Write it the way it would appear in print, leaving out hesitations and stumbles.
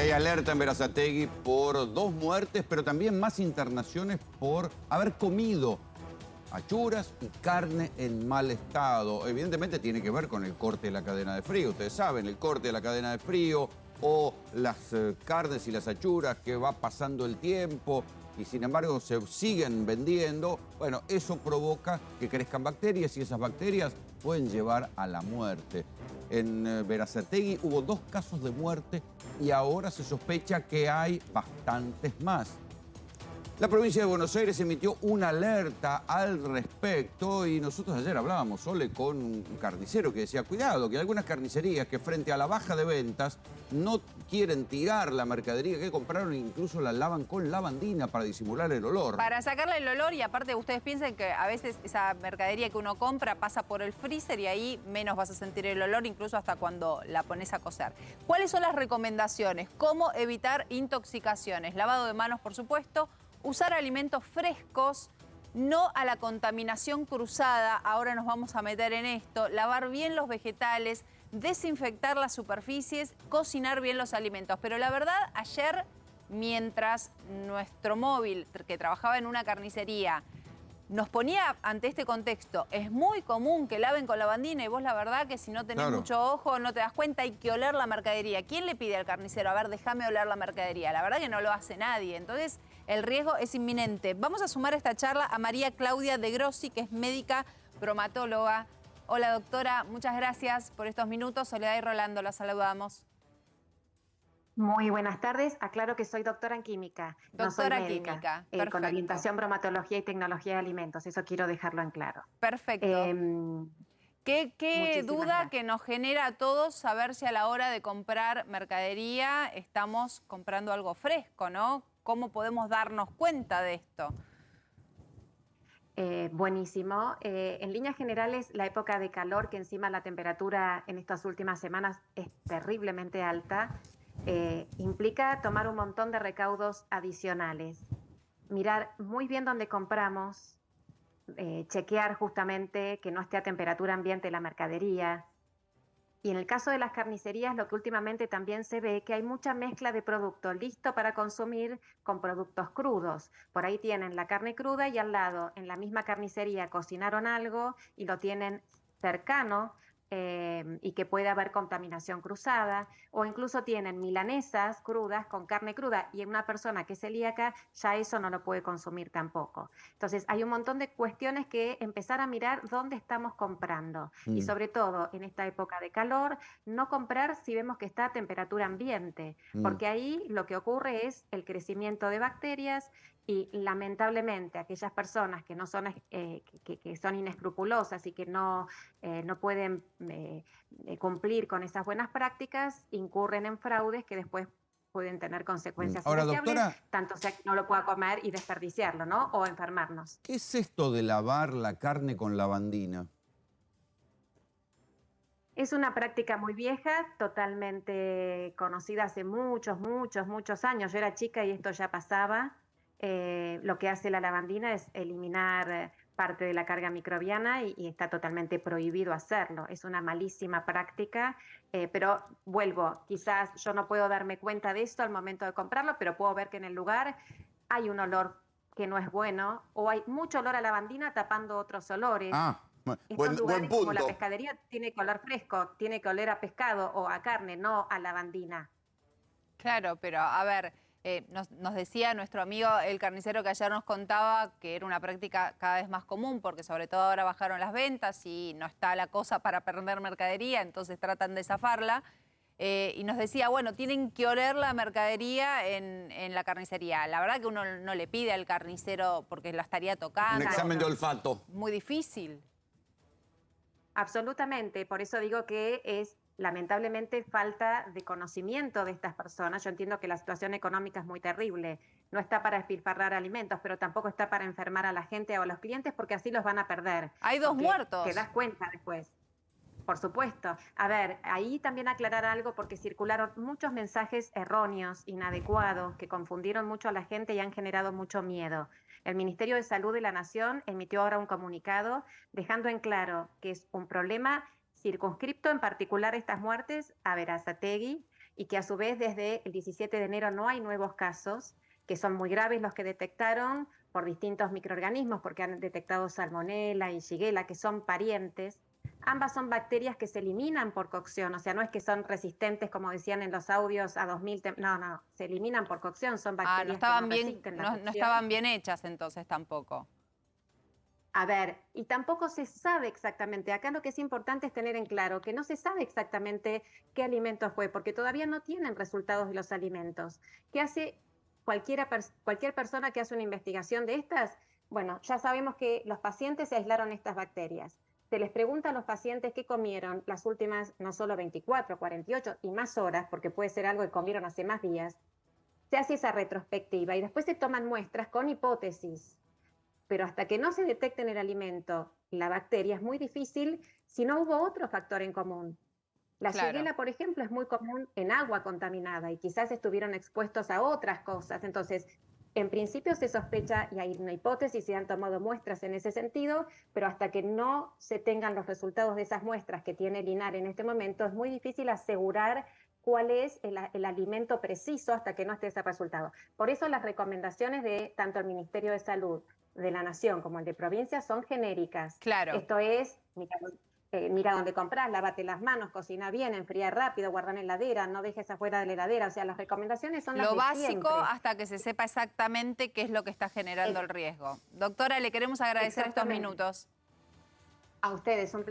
Y hay alerta en Berazategui por 2 muertes, pero también más internaciones por haber comido achuras y carne en mal estado. Evidentemente tiene que ver con el corte de la cadena de frío. Ustedes saben, el corte de la cadena de frío o las carnes y las achuras que va pasando el tiempo y sin embargo se siguen vendiendo. Bueno, eso provoca que crezcan bacterias y esas bacterias pueden llevar a la muerte. En Berazategui hubo 2 casos de muerte y ahora se sospecha que hay bastantes más. La provincia de Buenos Aires emitió una alerta al respecto y nosotros ayer hablábamos, Sole, con un carnicero que decía, cuidado, que hay algunas carnicerías que frente a la baja de ventas no quieren tirar la mercadería que compraron e incluso la lavan con lavandina para disimular el olor. Para sacarle el olor, y aparte ustedes piensen que a veces esa mercadería que uno compra pasa por el freezer y ahí menos vas a sentir el olor, incluso hasta cuando la pones a cocer. ¿Cuáles son las recomendaciones? ¿Cómo evitar intoxicaciones? Lavado de manos, por supuesto. Usar alimentos frescos, no a la contaminación cruzada, ahora nos vamos a meter en esto, lavar bien los vegetales, desinfectar las superficies, cocinar bien los alimentos. Pero la verdad, ayer, mientras nuestro móvil, que trabajaba en una carnicería, nos ponía ante este contexto, es muy común que laven con lavandina y vos la verdad que si no tenés mucho ojo no te das cuenta, hay que oler la mercadería. ¿Quién le pide al carnicero, a ver, déjame oler la mercadería? La verdad que no lo hace nadie, entonces el riesgo es inminente. Vamos a sumar a esta charla a María Claudia de Grossi, que es médica bromatóloga. Hola doctora, muchas gracias por estos minutos. Soledad y Rolando, la saludamos. Muy buenas tardes. Aclaro que soy doctora en química. Doctora no soy médica, química, con orientación bromatología y tecnología de alimentos. Eso quiero dejarlo en claro. Perfecto. ¿Qué duda gracias. Que nos genera a todos saber si a la hora de comprar mercadería estamos comprando algo fresco, ¿no? ¿Cómo podemos darnos cuenta de esto? Buenísimo. En líneas generales, la época de calor, que encima la temperatura en estas últimas semanas es terriblemente alta, implica tomar un montón de recaudos adicionales. Mirar muy bien dónde compramos, chequear justamente que no esté a temperatura ambiente la mercadería. Y en el caso de las carnicerías, lo que últimamente también se ve que hay mucha mezcla de producto listo para consumir con productos crudos. Por ahí tienen la carne cruda y al lado, en la misma carnicería, cocinaron algo y lo tienen cercano y que puede haber contaminación cruzada, o incluso tienen milanesas crudas con carne cruda y en una persona que es celíaca ya eso no lo puede consumir tampoco. Entonces hay un montón de cuestiones que empezar a mirar dónde estamos comprando y sobre todo en esta época de calor no comprar si vemos que está a temperatura ambiente, porque ahí lo que ocurre es el crecimiento de bacterias y lamentablemente aquellas personas que no son que son inescrupulosas y que no pueden cumplir con esas buenas prácticas incurren en fraudes que después pueden tener consecuencias indeseables, doctora, tanto sea que no lo pueda comer y desperdiciarlo, ¿no? O enfermarnos. ¿Qué es esto de lavar la carne con lavandina? Es una práctica muy vieja, totalmente conocida hace muchos años. Yo era chica y esto ya pasaba. Lo que hace la lavandina es eliminar parte de la carga microbiana y está totalmente prohibido hacerlo. Es una malísima práctica, pero vuelvo, quizás yo no puedo darme cuenta de esto al momento de comprarlo, pero puedo ver que en el lugar hay un olor que no es bueno o hay mucho olor a lavandina tapando otros olores. Estos lugares, buen punto. Como la pescadería, tiene que oler fresco, tiene que oler a pescado o a carne, no a lavandina. Claro, pero a ver, nos decía nuestro amigo el carnicero que ayer nos contaba que era una práctica cada vez más común porque sobre todo ahora bajaron las ventas y no está la cosa para perder mercadería, entonces tratan de zafarla. Y nos decía, bueno, tienen que oler la mercadería en la carnicería. La verdad que uno no le pide al carnicero porque la estaría tocando. Un examen de olfato. Muy difícil. Absolutamente, por eso digo que es lamentablemente falta de conocimiento de estas personas. Yo entiendo que la situación económica es muy terrible, no está para despilfarrar alimentos, pero tampoco está para enfermar a la gente o a los clientes porque así los van a perder. Hay 2 muertos. Te das cuenta después. Por supuesto. A ver, ahí también aclarar algo porque circularon muchos mensajes erróneos, inadecuados, que confundieron mucho a la gente y han generado mucho miedo. El Ministerio de Salud de la Nación emitió ahora un comunicado dejando en claro que es un problema circunscripto, en particular estas muertes, a Berazategui, y que a su vez desde el 17 de enero no hay nuevos casos, que son muy graves los que detectaron por distintos microorganismos, porque han detectado salmonela y shigella, que son parientes. Ambas son bacterias que se eliminan por cocción, o sea, no es que son resistentes, como decían en los audios, a 2000, no, se eliminan por cocción, son bacterias no estaban que no bien, resisten la no cocción. estaban bien hechas entonces tampoco. A ver, y tampoco se sabe exactamente, acá lo que es importante es tener en claro que no se sabe exactamente qué alimento fue, porque todavía no tienen resultados de los alimentos. ¿Qué hace cualquier persona que hace una investigación de estas? Bueno, ya sabemos que los pacientes se aislaron estas bacterias. Se les pregunta a los pacientes qué comieron las últimas, no solo 24, 48 y más horas, porque puede ser algo que comieron hace más días. Se hace esa retrospectiva y después se toman muestras con hipótesis. Pero hasta que no se detecte en el alimento la bacteria es muy difícil si no hubo otro factor en común. La shigella, por ejemplo, es muy común en agua contaminada y quizás estuvieron expuestos a otras cosas. Entonces, en principio se sospecha y hay una hipótesis, se han tomado muestras en ese sentido, pero hasta que no se tengan los resultados de esas muestras que tiene Linar en este momento, es muy difícil asegurar cuál es el alimento preciso hasta que no esté ese resultado. Por eso las recomendaciones de tanto el Ministerio de Salud de la Nación como el de provincia son genéricas. Claro. Esto es, mira dónde compras, lávate las manos, cocina bien, enfría rápido, guarda en la heladera, no dejes afuera de la heladera. O sea, las recomendaciones son las lo de básico siempre. hasta que se sepa exactamente qué es lo que está generando el riesgo. Doctora, le queremos agradecer estos minutos. A ustedes, un